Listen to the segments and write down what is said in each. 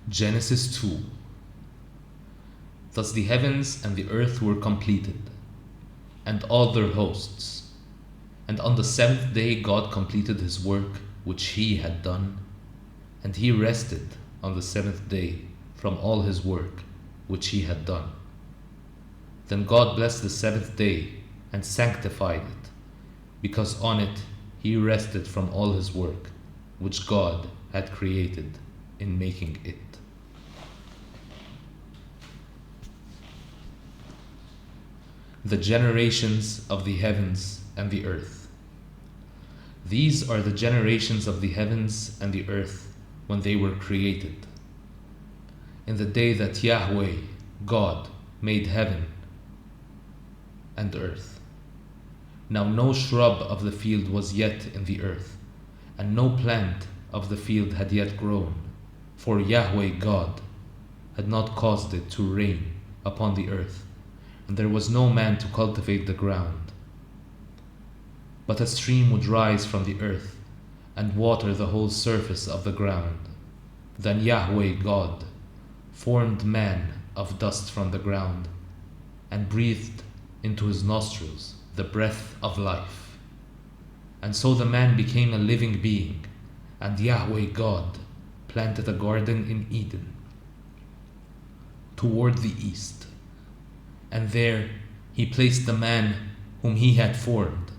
Genesis 2. Thus the heavens and the earth were completed, and all their hosts. And on the seventh day God completed his work which he had done, and he rested on the seventh day from all his work which he had done. Then God blessed the seventh day and sanctified it, because on it he rested from all his work which God had created in making it. The generations of the heavens and the earth. These are the generations of the heavens and the earth when they were created. In the day that Yahweh, God, made heaven and earth. Now no shrub of the field was yet in the earth, and no plant of the field had yet grown, for Yahweh God had not caused it to rain upon the earth, and there was no man to cultivate the ground. But a stream would rise from the earth and water the whole surface of the ground. Then Yahweh God formed man of dust from the ground and breathed into his nostrils the breath of life. And so the man became a living being, and Yahweh God planted a garden in Eden toward the east. And there he placed the man whom he had formed.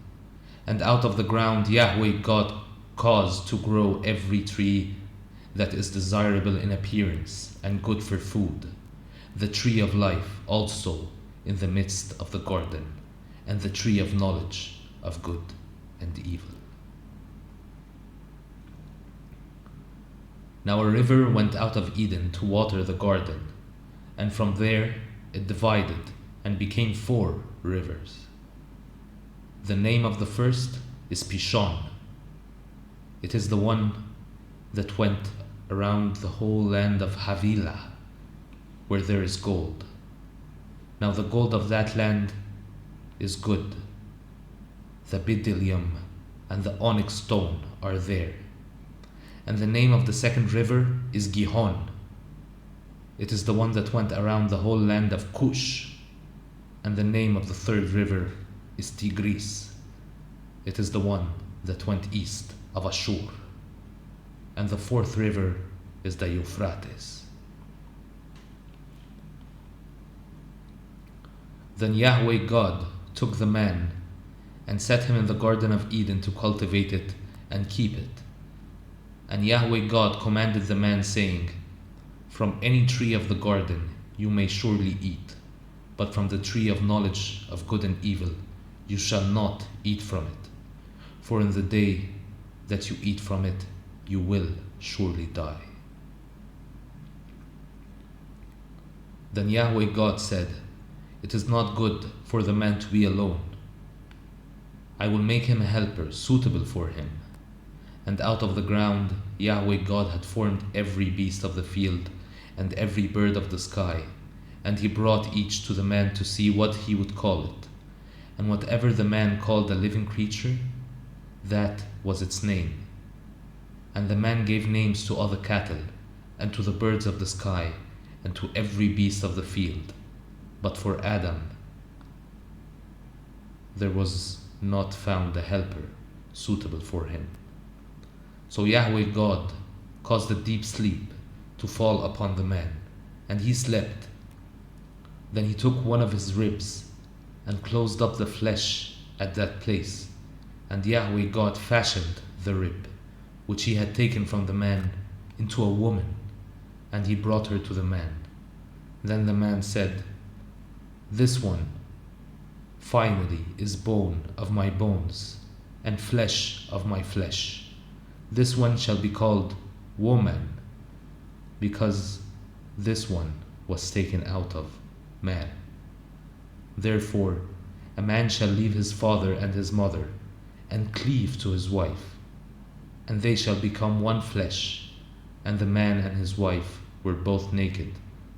And out of the ground Yahweh God caused to grow every tree that is desirable in appearance and good for food, the tree of life also in the midst of the garden, and the tree of knowledge of good and evil. Now a river went out of Eden to water the garden, and from there it divided and became 4 rivers. The name of the first is Pishon. It is the one that went around the whole land of Havilah, where there is gold. Now the gold of that land is good. The bdellium and the onyx stone are there. And the name of the second river is Gihon. It is the one that went around the whole land of Cush. And the name of the third river is Tigris. It is the one that went east of Ashur. And the fourth river is the Euphrates. Then Yahweh God took the man and set him in the garden of Eden to cultivate it and keep it. And Yahweh God commanded the man, saying, "From any tree of the garden you may surely eat, but from the tree of knowledge of good and evil you shall not eat from it. For in the day that you eat from it, you will surely die." Then Yahweh God said, "It is not good for the man to be alone. I will make him a helper suitable for him." And out of the ground Yahweh God had formed every beast of the field and every bird of the sky, and he brought each to the man to see what he would call it. And whatever the man called a living creature, that was its name. And the man gave names to all the cattle, and to the birds of the sky, and to every beast of the field. But for Adam there was not found a helper suitable for him. So Yahweh God caused a deep sleep to fall upon the man, and he slept. Then he took one of his ribs and closed up the flesh at that place. And Yahweh God fashioned the rib, which he had taken from the man, into a woman, and he brought her to the man. Then the man said, "This one finally is bone of my bones and flesh of my flesh. This one shall be called woman, because this one was taken out of man. Therefore a man shall leave his father and his mother and cleave to his wife, and they shall become one flesh. And the man and his wife were both naked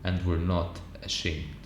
and were not ashamed."